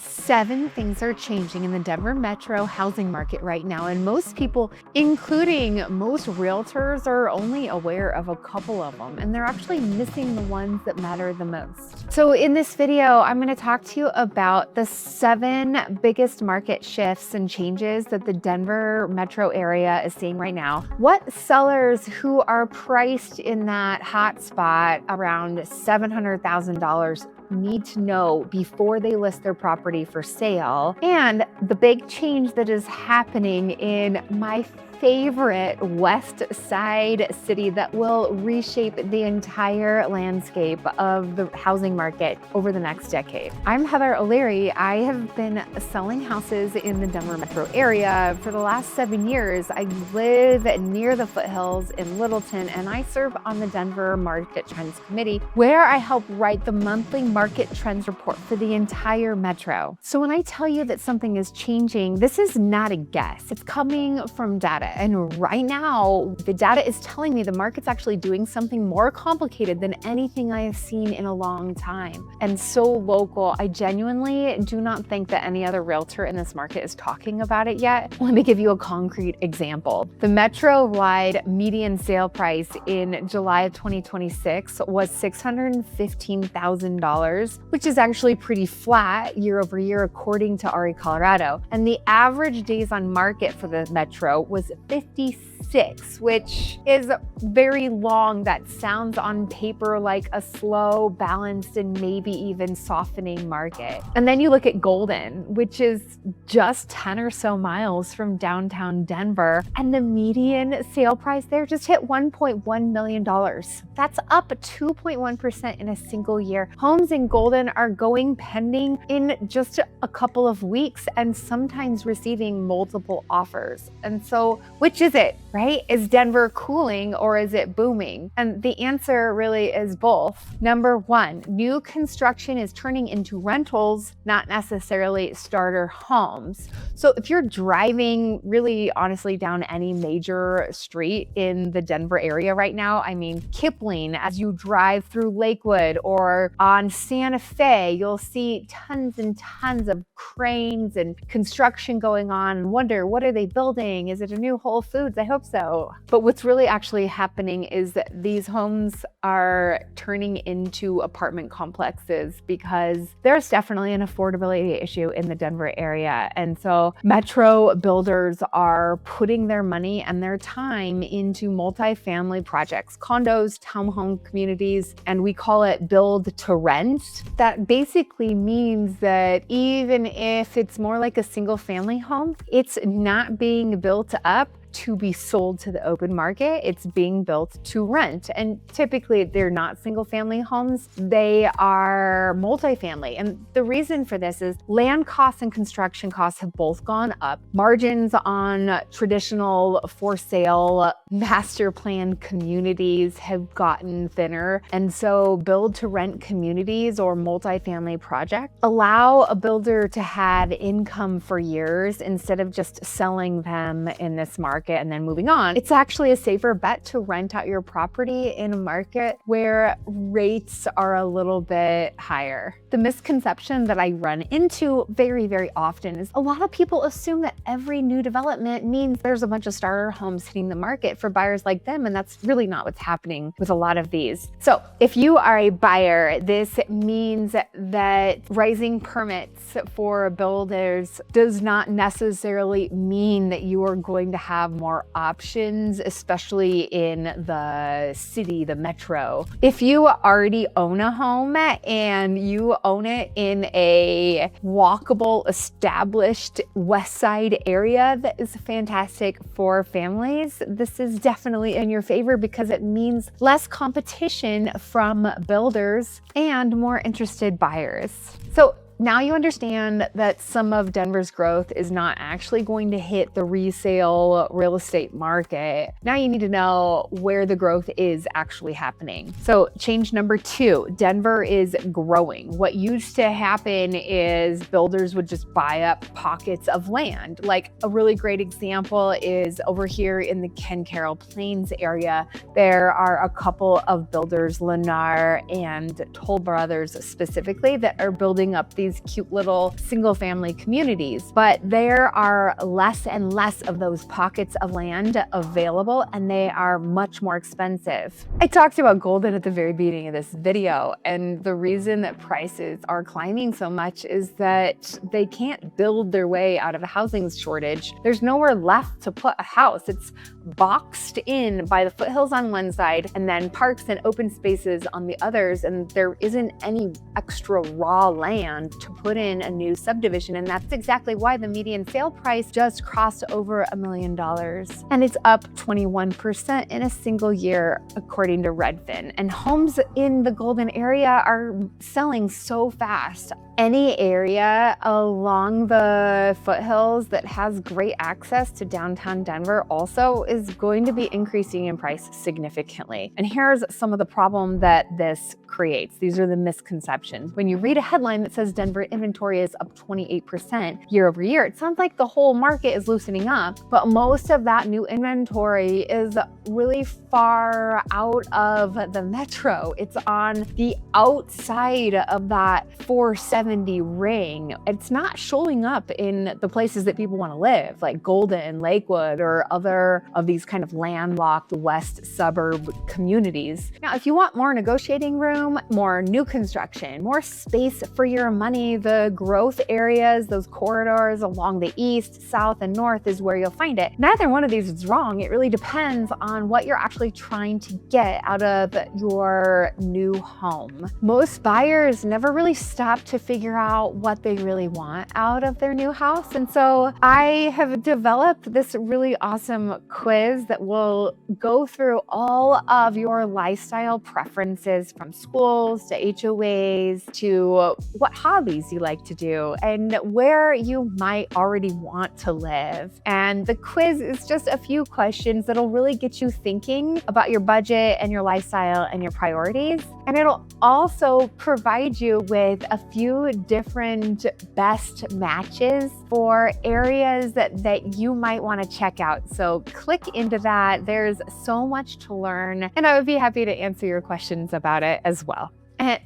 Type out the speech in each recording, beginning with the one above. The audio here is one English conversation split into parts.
7 things are changing in the Denver metro housing market right now, and most people, including most realtors, are only aware of a couple of them, and they're actually missing the ones that matter the most. So in this video, I'm going to talk to you about the 7 biggest market shifts and changes that the Denver metro area is seeing right now, what sellers who are priced in that hot spot around $700,000 need to know before they list their property for sale, and the big change that is happening in my favorite West Side city that will reshape the entire landscape of the housing market over the next decade. I'm Heather O'Leary. I have been selling houses in the Denver metro area for the last 7 years. I live near the foothills in Littleton, and I serve on the Denver Market Trends Committee, where I help write the monthly market trends report for the entire metro. So when I tell you that something is changing, this is not a guess. It's coming from data. And right now, the data is telling me the market's actually doing something more complicated than anything I have seen in a long time. And so local, I genuinely do not think that any other realtor in this market is talking about it yet. Let me give you a concrete example. The metro-wide median sale price in July of 2026 was $615,000, which is actually pretty flat year over year according to RE Colorado. And the average days on market for the metro was 56, which is very long. That sounds on paper like a slow, balanced, and maybe even softening market. And then you look at Golden, which is just 10 or so miles from downtown Denver, and the median sale price there just hit $1.1 million. That's up 2.1% in a single year. Homes in Golden are going pending in just a couple of weeks and sometimes receiving multiple offers. And so, which is it, right? Is Denver cooling or is it booming? And the answer really is both. Number one, new construction is turning into rentals, not necessarily starter homes. So if you're driving really honestly down any major street in the Denver area right now, I mean, Kipling, as you drive through Lakewood or on Santa Fe, you'll see tons and tons of cranes and construction going on and wonder, what are they building? Is it a new Whole Foods? I hope so. But what's really actually happening is that these homes are turning into apartment complexes because there's definitely an affordability issue in the Denver area. And so metro builders are putting their money and their time into multifamily projects, condos, townhome communities, and we call it build to rent. That basically means that even if it's more like a single family home, it's not being built up to be sold to the open market. It's being built to rent. And typically they're not single family homes, they are multifamily. And the reason for this is land costs and construction costs have both gone up. Margins on traditional for sale master plan communities have gotten thinner. And so build to rent communities or multifamily projects allow a builder to have income for years instead of just selling them in this market and then moving on. It's actually a safer bet to rent out your property in a market where rates are a little bit higher. The misconception that I run into very, very often is a lot of people assume that every new development means there's a bunch of starter homes hitting the market for buyers like them, and that's really not what's happening with a lot of these. So if you are a buyer, this means that rising permits for builders does not necessarily mean that you are going to have more options, especially in the city, the metro. If you already own a home and you own it in a walkable, established West Side area that is fantastic for families, this is definitely in your favor because it means less competition from builders and more interested buyers. So now you understand that some of Denver's growth is not actually going to hit the resale real estate market. Now you need to know where the growth is actually happening. So change number 2, Denver is growing. What used to happen is builders would just buy up pockets of land. Like a really great example is over here in the Ken Carroll Plains area. There are a couple of builders, Lennar and Toll Brothers specifically, that are building up these these cute little single family communities, but there are less and less of those pockets of land available, and they are much more expensive. I talked about Golden at the very beginning of this video, and the reason that prices are climbing so much is that they can't build their way out of a housing shortage. There's nowhere left to put a house. It's boxed in by the foothills on one side and then parks and open spaces on the others, and there isn't any extra raw land to put in a new subdivision. And that's exactly why the median sale price just crossed over $1 million, and it's up 21% in a single year according to Redfin. And homes in the Golden area are selling so fast. Any area along the foothills that has great access to downtown Denver also is going to be increasing in price significantly. And here's some of the problem that this creates. These are the misconceptions. When you read a headline that says Denver inventory is up 28% year over year, it sounds like the whole market is loosening up, but most of that new inventory is really far out of the metro. It's on the outside of that 470 ring. It's not showing up in the places that people want to live, like Golden, Lakewood, or other of these kind of landlocked west suburb communities. Now, if you want more negotiating room, more new construction, more space for your money, the growth areas, those corridors along the east, south, and north is where you'll find it. Neither one of these is wrong. It really depends on what you're actually trying to get out of your new home. Most buyers never really stop to figure out what they really want out of their new house. And so I have developed this really awesome quiz that will go through all of your lifestyle preferences, from schools to HOAs to what hobbies you like to do and where you might already want to live. And the quiz is just a few questions that'll really get you thinking about your budget and your lifestyle and your priorities. And it'll also provide you with a few different best matches for areas that you might want to check out. So click into that. There's so much to learn, and I would be happy to answer your questions about it as well.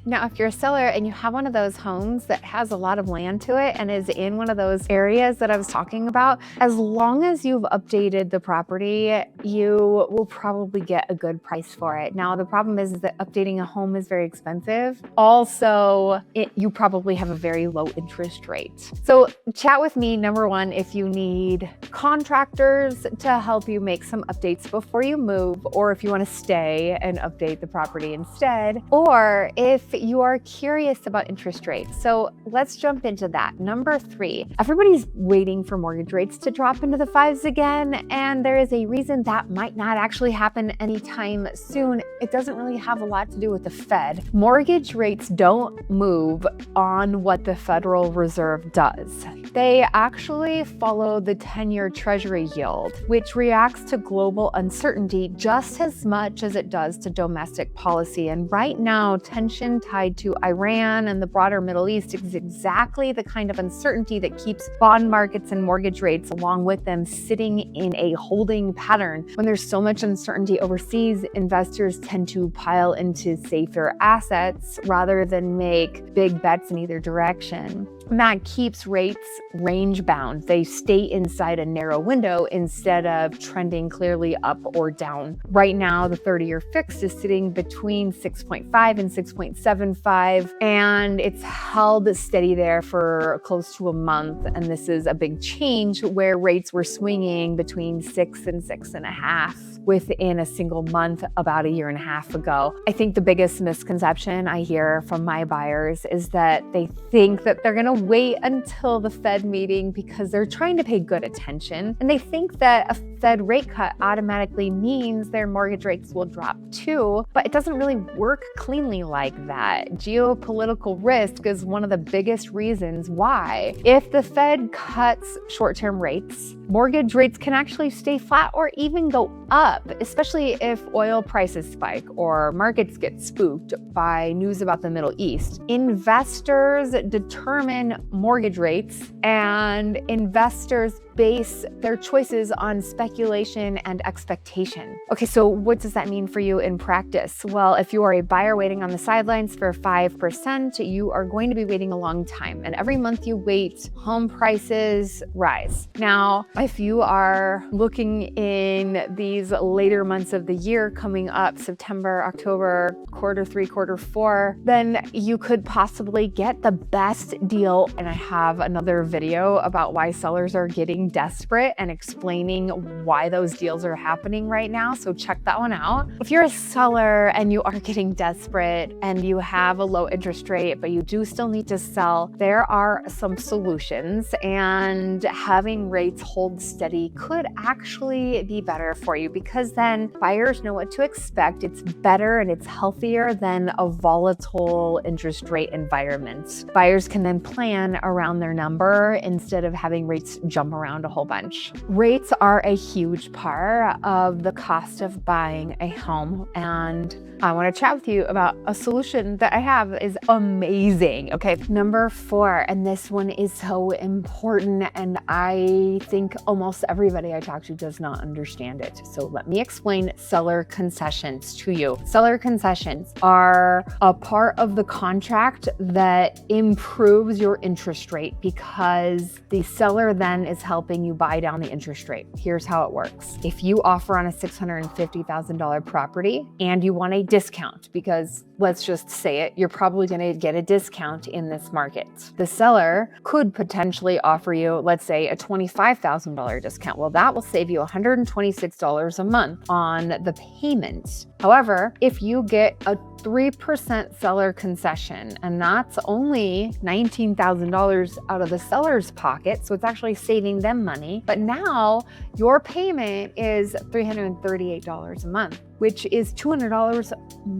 Now, if you're a seller and you have one of those homes that has a lot of land to it and is in one of those areas that I was talking about, as long as you've updated the property, you will probably get a good price for it. Now, the problem is that updating a home is very expensive. Also, you probably have a very low interest rate. So chat with me, number one, if you need contractors to help you make some updates before you move, or if you want to stay and update the property instead, or if you are curious about interest rates. So let's jump into that. Number 3, everybody's waiting for mortgage rates to drop into the 5s again, and there is a reason that might not actually happen anytime soon. It doesn't really have a lot to do with the Fed. Mortgage rates don't move on what the Federal Reserve does. They actually follow the 10-year Treasury yield, which reacts to global uncertainty just as much as it does to domestic policy. And right now, tension tied to Iran and the broader Middle East is exactly the kind of uncertainty that keeps bond markets and mortgage rates, along with them, sitting in a holding pattern. When there's so much uncertainty overseas, investors tend to pile into safer assets rather than make big bets in either direction. And that keeps rates range bound. They stay inside a narrow window instead of trending clearly up or down. Right now, the 30-year fixed is sitting between 6.5 and 6.75, and it's held steady there for close to a month. And this is a big change where rates were swinging between 6 and 6.5 within a single month about a year and a half ago. I think the biggest misconception I hear from my buyers is that they think that they're going to wait until the Fed meeting because they're trying to pay good attention. And they think that a Fed rate cut automatically means their mortgage rates will drop too, but it doesn't really work cleanly like that. Geopolitical risk is one of the biggest reasons why. If the Fed cuts short-term rates, mortgage rates can actually stay flat or even go up, especially if oil prices spike or markets get spooked by news about the Middle East. Investors determine mortgage rates, and investors base their choices on speculation and expectation. Okay, so what does that mean for you in practice? Well, if you are a buyer waiting on the sidelines for 5%, you are going to be waiting a long time. And every month you wait, home prices rise. Now, if you are looking in these later months of the year coming up, September, October, quarter 3, quarter 4, then you could possibly get the best deal. And I have another video about why sellers are getting desperate and explaining why those deals are happening right now. So check that one out. If you're a seller and you are getting desperate and you have a low interest rate, but you do still need to sell, there are some solutions, and having rates hold steady could actually be better for you, because then buyers know what to expect. It's better and it's healthier than a volatile interest rate environment. Buyers can then plan around their number instead of having rates jump around a whole bunch. Rates are a huge part of the cost of buying a home, and I want to chat with you about a solution that I have is amazing. Okay, number 4, and this one is so important, and I think almost everybody I talk to does not understand it. So let me explain seller concessions to you. Seller concessions are a part of the contract that improves your interest rate, because the seller then is helping you buy down the interest rate. Here's how it works. If you offer on a $650,000 property and you want a discount, because let's just say it, you're probably going to get a discount in this market. The seller could potentially offer you, let's say, a $25,000 discount. Well, that will save you $126 a month on the payment. However, if you get a 3% seller concession, and that's only $19,000 out of the seller's pocket, so it's actually saving them money, but now your payment is $338 a month, which is $200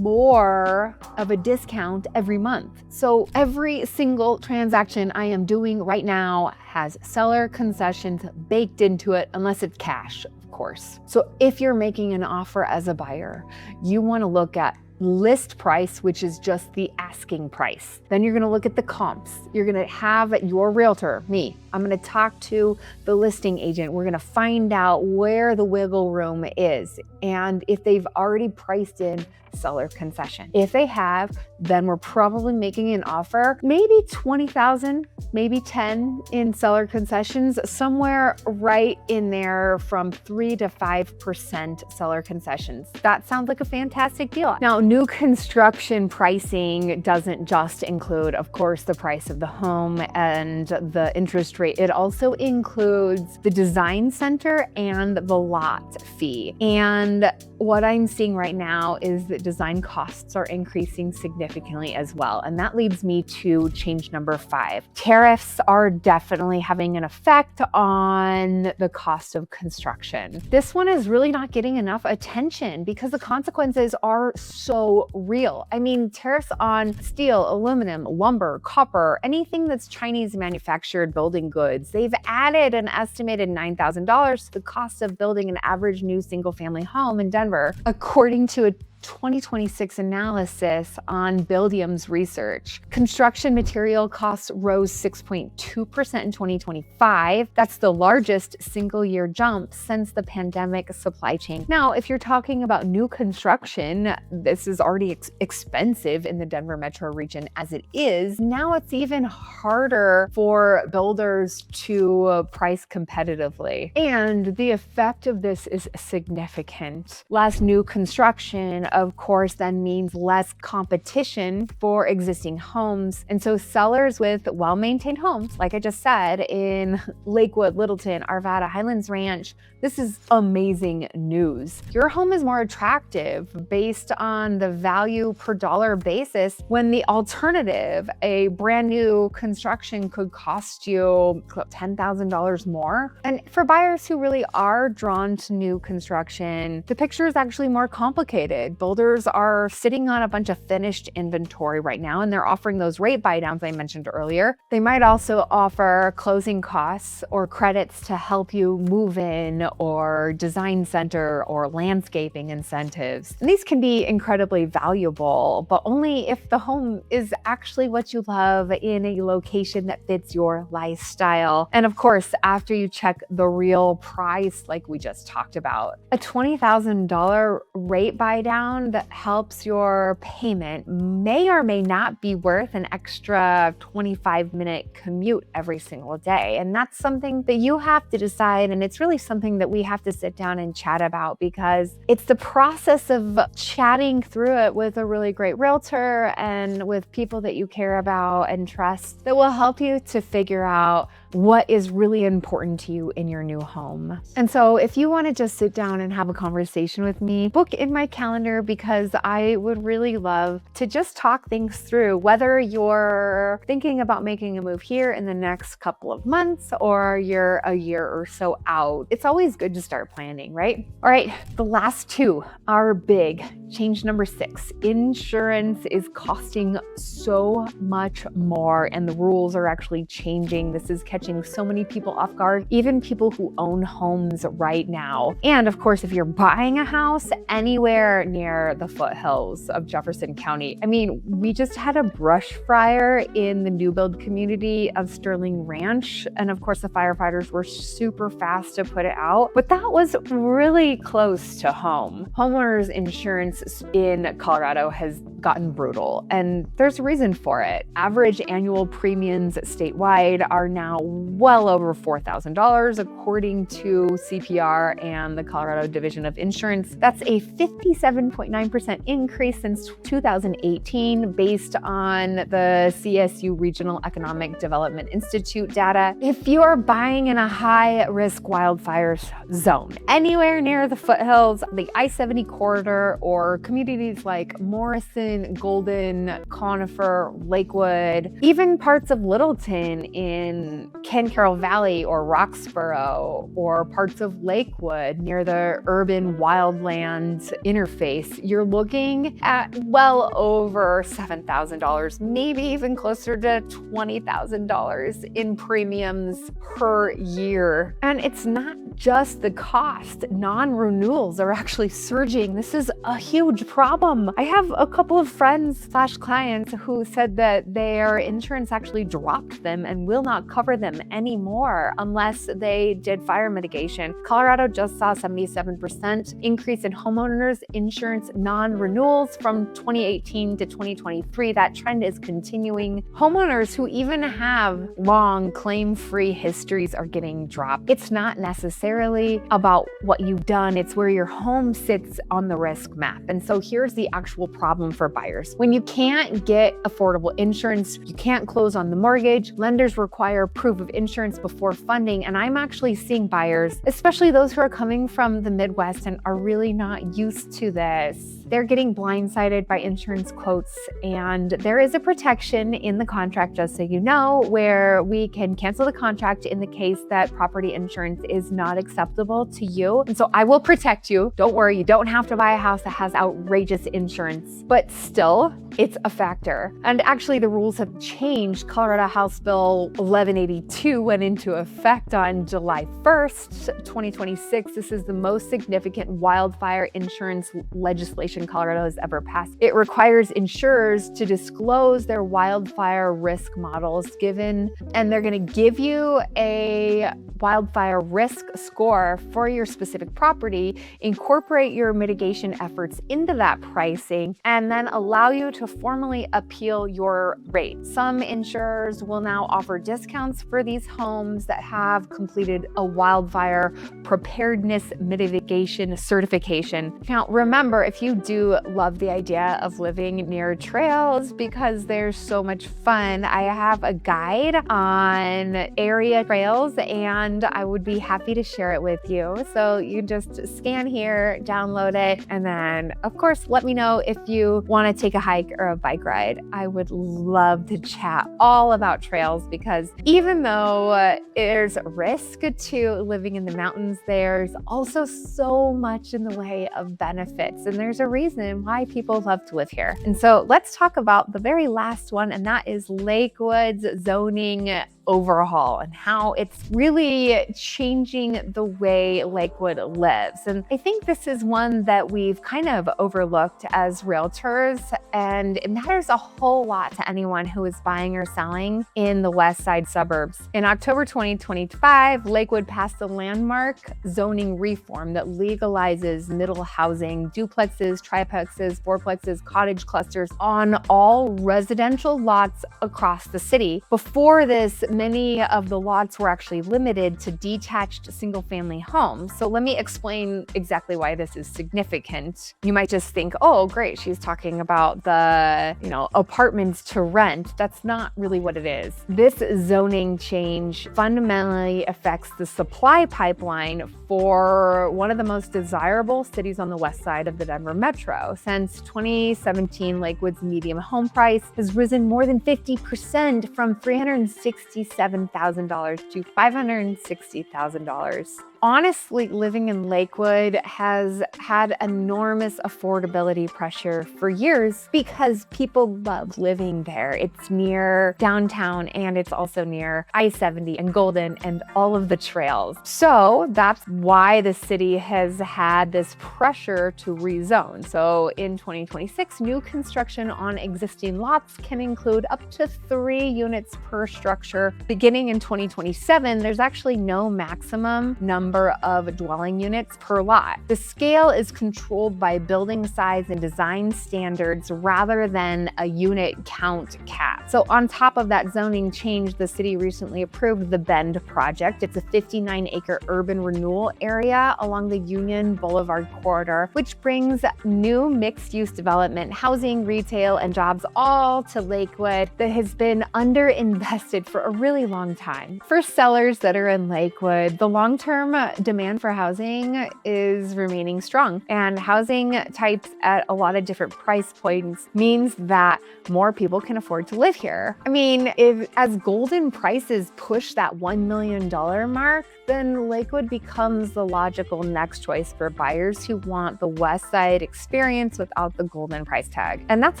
more of a discount every month. So every single transaction I am doing right now has seller concessions baked into it, unless it's cash, of course. So if you're making an offer as a buyer, you want to look at list price, which is just the asking price. Then you're going to look at the comps. You're going to have your realtor, me. I'm going to talk to the listing agent. We're going to find out where the wiggle room is, and if they've already priced in seller concession. If they have, then we're probably making an offer, maybe 20,000, maybe 10 in seller concessions, somewhere right in there from 3 to 5% seller concessions. That sounds like a fantastic deal. Now, new construction pricing doesn't just include, of course, the price of the home and the interest rate. It also includes the design center and the lot fee. And what I'm seeing right now is that design costs are increasing significantly as well. And that leads me to change number 5. Tariffs are definitely having an effect on the cost of construction. This one is really not getting enough attention because the consequences are so real. I mean, tariffs on steel, aluminum, lumber, copper, anything that's Chinese manufactured building goods, they've added an estimated $9,000 to the cost of building an average new single family home in Denver, according to a 2026 analysis on Buildium's research. Construction material costs rose 6.2% in 2025. That's the largest single year jump since the pandemic supply chain. Now, if you're talking about new construction, this is already expensive in the Denver metro region as it is. Now it's even harder for builders to price competitively. And the effect of this is significant. Less new construction, of course, then means less competition for existing homes. And so sellers with well-maintained homes, like I just said, in Lakewood, Littleton, Arvada, Highlands Ranch, this is amazing news. Your home is more attractive based on the value per dollar basis, when the alternative, a brand new construction, could cost you $10,000 more. And for buyers who really are drawn to new construction, the picture is actually more complicated. builders are sitting on a bunch of finished inventory right now, and they're offering those rate buy downs I mentioned earlier. They might also offer closing costs or credits to help you move in, or design center or landscaping incentives. And these can be incredibly valuable, but only if the home is actually what you love in a location that fits your lifestyle. And of course, after you check the real price, like we just talked about. A $20,000 rate buy down that helps your payment may or may not be worth an extra 25-minute commute every single day. And that's something that you have to decide. And it's really something that we have to sit down and chat about, because it's the process of chatting through it with a really great realtor and with people that you care about and trust that will help you to figure out what is really important to you in your new home. And so if you want to just sit down and have a conversation with me, book in my calendar, because I would really love to just talk things through, whether you're thinking about making a move here in the next couple of months or you're a year or so out. It's always good to start planning, right? All right, the last two are big. Change number 6, insurance is costing so much more, and the rules are actually changing. This is catching so many people off guard, even people who own homes right now. And of course, if you're buying a house anywhere near the foothills of Jefferson County, I mean, we just had a brush fire in the new build community of Sterling Ranch. And of course, the firefighters were super fast to put it out, but that was really close to home. Homeowners insurance in Colorado has gotten brutal, and there's a reason for it. Average annual premiums statewide are now well over $4,000, according to CPR and the Colorado Division of Insurance. That's a 57.9% increase since 2018, based on the CSU Regional Economic Development Institute data. If you're buying in a high-risk wildfire zone, anywhere near the foothills, the I-70 corridor, or communities like Morrison, Golden, Conifer, Lakewood, even parts of Littleton in Ken Carroll Valley or Roxborough, or parts of Lakewood near the urban wildlands interface, you're looking at well over $7,000, maybe even closer to $20,000 in premiums per year. And it's not just the cost. Non-renewals are actually surging. This is a huge problem. I have a couple of friends/clients who said that their insurance actually dropped them and will not cover them anymore unless they did fire mitigation. Colorado just saw a 77% increase in homeowners insurance non-renewals from 2018 to 2023. That trend is continuing. Homeowners who even have long claim-free histories are getting dropped. It's not necessarily about what you've done, it's where your home sits on the risk map. And so here's the actual problem for buyers. When you can't get affordable insurance, you can't close on the mortgage, lenders require proof of insurance before funding. And I'm actually seeing buyers, especially those who are coming from the Midwest and are really not used to this, they're getting blindsided by insurance quotes. And there is a protection in the contract, just so you know, where we can cancel the contract in the case that property insurance is not acceptable to you. And so I will protect you. Don't worry, you don't have to buy a house that has outrageous insurance, but still, it's a factor. And actually, the rules have changed. Colorado House Bill 1182 went into effect on July 1st, 2026. This is the most significant wildfire insurance legislation Colorado has ever passed. It requires insurers to disclose their wildfire risk models and they're going to give you a wildfire risk score for your specific property, incorporate your mitigation efforts into that pricing, and then allow you to formally appeal your rate. Some insurers will now offer discounts for these homes that have completed a wildfire preparedness mitigation certification. Now, remember, if you do love the idea of living near trails because they're so much fun, I have a guide on area trails and I would be happy to share it with you. So you just scan here, download it, and then of course, let me know if you want to take a hike or a bike ride. I would love to chat all about trails, because even though there's risk to living in the mountains, there's also so much in the way of benefits. And there's a reason why people love to live here. And so let's talk about the very last one, and that is Lakewood's zoning overhaul and how it's really changing the way Lakewood lives. And I think this is one that we've kind of overlooked as realtors, and it matters a whole lot to anyone who is buying or selling in the West Side suburbs. In October 2025, Lakewood passed a landmark zoning reform that legalizes middle housing, duplexes, triplexes, fourplexes, cottage clusters on all residential lots across the city. Before this, many of the lots were actually limited to detached single-family homes. So let me explain exactly why this is significant. You might just think, oh, great, she's talking about the, apartments to rent. That's not really what it is. This zoning change fundamentally affects the supply pipeline for one of the most desirable cities on the west side of the Denver metro. Since 2017, Lakewood's median home price has risen more than 50% from $367,000 to $560,000. Honestly, living in Lakewood has had enormous affordability pressure for years because people love living there. It's near downtown and it's also near I-70 and Golden and all of the trails. So that's why the city has had this pressure to rezone. So in 2026, new construction on existing lots can include up to 3 units per structure. Beginning in 2027, there's actually no maximum number of dwelling units per lot. The scale is controlled by building size and design standards rather than a unit count cap. So on top of that zoning change, the city recently approved the Bend project. It's a 59-acre urban renewal area along the Union Boulevard corridor, which brings new mixed-use development, housing, retail, and jobs all to Lakewood that has been underinvested for a really long time. For sellers that are in Lakewood, the long-term demand for housing is remaining strong, and housing types at a lot of different price points means that more people can afford to live here. I mean, as Golden prices push that $1 million mark, then Lakewood becomes the logical next choice for buyers who want the West Side experience without the Golden price tag. And that's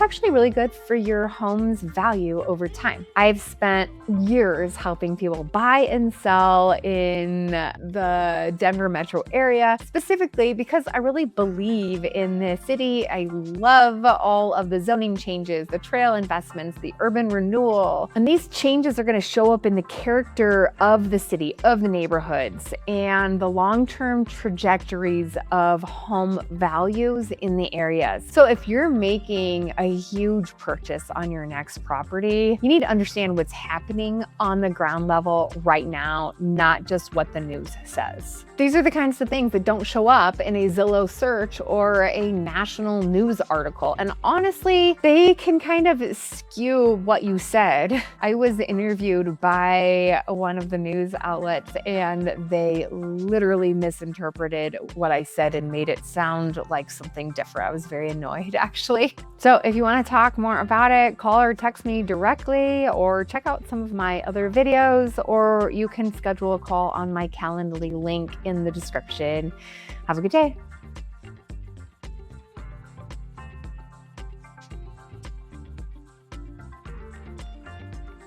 actually really good for your home's value over time. I've spent years helping people buy and sell in the Denver metro area, specifically because I really believe in this city. I love all of the zoning changes, the trail investments, the urban renewal. And these changes are going to show up in the character of the city, of the neighborhoods, and the long-term trajectories of home values in the areas. So if you're making a huge purchase on your next property, you need to understand what's happening on the ground level right now, not just what the news says. These are the kinds of things that don't show up in a Zillow search or a national news article. And honestly, they can kind of skew what you said. I was interviewed by one of the news outlets and they literally misinterpreted what I said and made it sound like something different. I was very annoyed, actually. So if you want to talk more about it, call or text me directly, or check out some of my other videos, or you can schedule a call on my Calendly link in the description. Have a good day.